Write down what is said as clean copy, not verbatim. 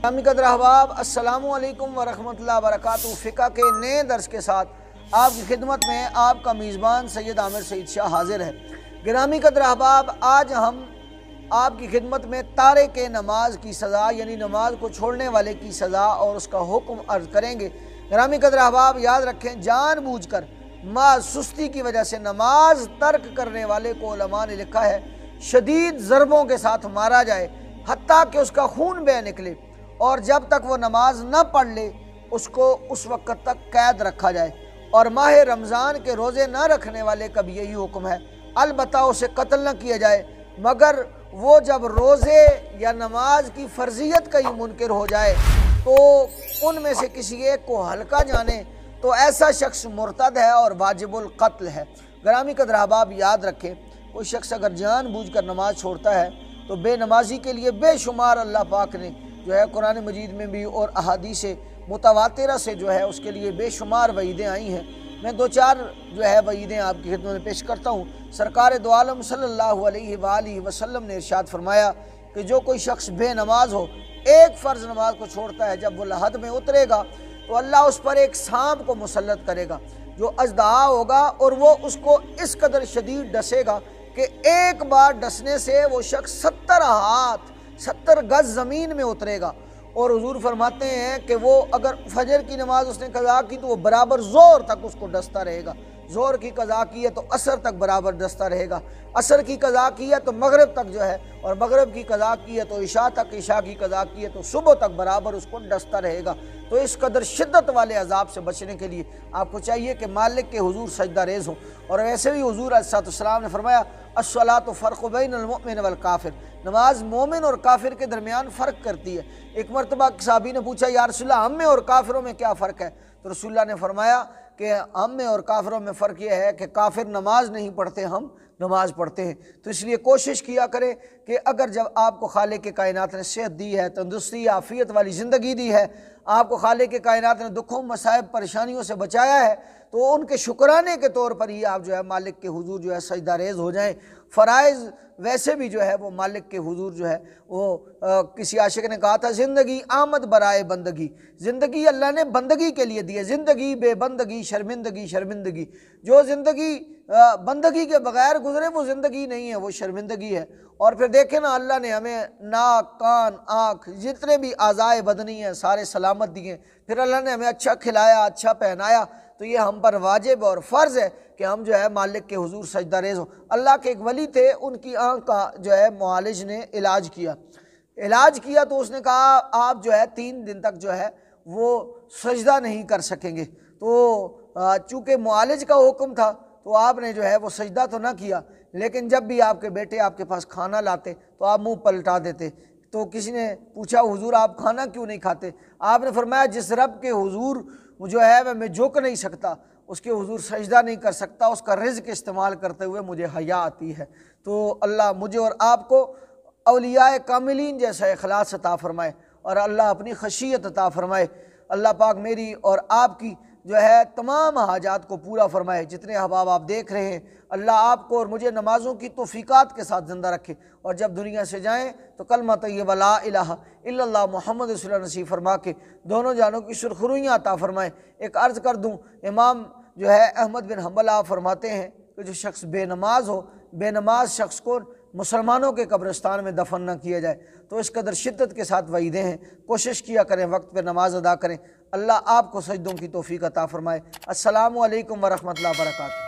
अस्सलाम वालेकुम वरहमतुल्लाहि वबरकातुहू। फ़िक़्ह के नए दर्स के साथ आपकी खिदमत में आपका मेज़बान सैयद आमिर सईद शाह हाजिर है। गिरामी कदर अहबाब, आज हम आपकी खिदमत में तारे के नमाज की सज़ा यानी नमाज को छोड़ने वाले की सज़ा और उसका हुक्म अर्ज़ करेंगे। गिरामी कदर अहबाब, याद रखें, जानबूझकर सुस्ती की वजह से नमाज तर्क करने वाले को उलमा ने लिखा है शदीद ज़रबों के साथ मारा जाए, हत्ता कि उसका खून बह निकले, और जब तक वो नमाज न पढ़ ले उसको उस वक्त तक कैद रखा जाए। और माह रमज़ान के रोज़े न रखने वाले का भी यही हुक्म है, अलबत्ता उसे कत्ल न किया जाए, मगर वो जब रोज़े या नमाज की फ़र्जियत का ही मुनकिर हो जाए तो उनमें से किसी एक को हल्का जाने तो ऐसा शख्स मुर्तद है और वाजिबुल कत्ल है। गिरामी कदर अहबाब, याद रखें, कोई शख्स अगर जानबूझकर नमाज छोड़ता है तो बेनमाजी के लिए बेशुमार अल्लाह पाक ने जो है कुरान मजीद में भी और अहादीस मुतवातिरा से जो है उसके लिए बेशुमार वईदें आई हैं। मैं दो चार जो है वईदें आपकी खिदमत में पेश करता हूँ। सरकार दो आलम सल्लल्लाहु अलैहि वसल्लम ने इरशाद फरमाया कि जो कोई शख्स बेनमाज हो, एक फ़र्ज़ नमाज को छोड़ता है, जब वो लहद में उतरेगा तो अल्लाह उस पर एक सांप को मुसल्लत करेगा जो अजदहा होगा, और वो उसको इस कदर शदीद डसेगा कि एक बार डसने से वो शख्स 70 गज ज़मीन में उतरेगा। और हुजूर फरमाते हैं कि वो अगर फजर की नमाज उसने कज़ा की तो वो बराबर ज़ोर तक उसको डसता रहेगा, ज़ोर की कज़ा की है तो असर तक बराबर डसता रहेगा, असर की कज़ा की है तो मगरिब तक जो है, और मगरिब की कज़ा की है तो इशा तक, इशा की कज़ा की है तो सुबह तक बराबर उसको डसता रहेगा। तो इस कदर शिद्दत वाले अजाब से बचने के लिए आपको चाहिए कि मालिक के हुजूर सजदा रेज़ हो। और वैसे भी हुजूर अलैहिस्सलाम ने फरमाया अस्सलातु फ़र्क़ु बैनल मुमिन वल काफ़िर, नमाज मोमिन और काफिर के दरमियान फ़र्क करती है। एक मरतबा सहाबी ने पूछा, या रसूलल्लाह, हम में और काफिरों में क्या फ़र्क है? तो रसूलल्लाह ने फरमाया कि हम में और काफिरों में फ़र्क यह है कि काफिर नमाज नहीं पढ़ते, हम नमाज पढ़ते हैं। तो इसलिए कोशिश किया करें कि अगर जब आपको खालिक के कायनात ने सेहत दी है, तंदुरुस्ती आफ़ियत वाली ज़िंदगी दी है, आपको खालिक के कायनात ने दुखों मसाइब परेशानियों से बचाया है, तो उनके शुक्राने के तौर पर ही आप जो है मालिक के हुजूर जो है सजदा रेज़ हो जाएँ। फ़राइज़ वैसे भी जो है वो मालिक के हुजूर जो है वो किसी आशिक ने कहा था, ज़िंदगी आमद बराए बंदगी, ज़िंदगी अल्लाह ने बंदगी के लिए दी है, ज़िंदगी बेबंदगी शर्मिंदगी शर्मिंदगी। जो ज़िंदगी बंदगी के बग़ैर गुजरे वो ज़िंदगी नहीं है, वो शर्मिंदगी है। और फिर देखें ना, अल्लाह ने हमें नाक, कान, आँख, जितने भी आज़ाए बदनी हैं सारे सलामत दिए, फिर अल्लाह ने हमें अच्छा खिलाया, अच्छा पहनाया, तो ये हम पर वाजिब और फ़र्ज़ है कि हम जो है मालिक के हुजूर सजदा रेज़ हो। अल्लाह के एक वली थे, उनकी आँख का जो है मुआलिज ने इलाज किया तो उसने कहा आप जो है 3 दिन तक जो है वो सजदा नहीं कर सकेंगे। तो चूँकि मुआलिज का हुक्म था तो आपने जो है वो सजदा तो ना किया, लेकिन जब भी आपके बेटे आपके पास खाना लाते तो आप मुँह पलटा देते। तो किसी ने पूछा, हुजूर आप खाना क्यों नहीं खाते? आपने फरमाया, जिस रब के हुजूर जो है मैं झुक नहीं सकता, उसके हुजूर सजदा नहीं कर सकता, उसका रिज़्क़ इस्तेमाल करते हुए मुझे हया आती है। तो अल्लाह मुझे और आपको औलियाए कामिलीन जैसा इखलास अता फरमाए और अल्लाह अपनी खशियत अता फरमाए। अल्लाह पाक मेरी और आपकी जो है तमाम हाजात को पूरा फरमाए। जितने अहबाब आप देख रहे हैं, अल्लाह आपको और मुझे नमाज़ों की तौफ़ीक़ात के साथ ज़िंदा रखे, और जब दुनिया से जाएँ तो कलमा तय्यबा ला इलाहा इल्लल्लाह मुहम्मद रसूलुल्लाह नसीब फरमा के दोनों जानों की सुरखरुइयाँ अता फरमाए। एक अर्ज़ कर दूँ, इमाम जो है अहमद बिन हम्बल आप फरमाते हैं कि जो शख्स बेनमाज हो, बेनमाज शख्स को मुसलमानों के कब्रिस्तान में दफन न किया जाए। तो इस कदर शिद्दत के साथ वईदें हैं, कोशिश किया करें वक्त पर नमाज अदा करें। अल्लाह आपको सजदों की तौफ़ीक़ अता फ़रमाए। अस्सलामु अलैकुम वरहमतुल्लाहि वबरकातुहू।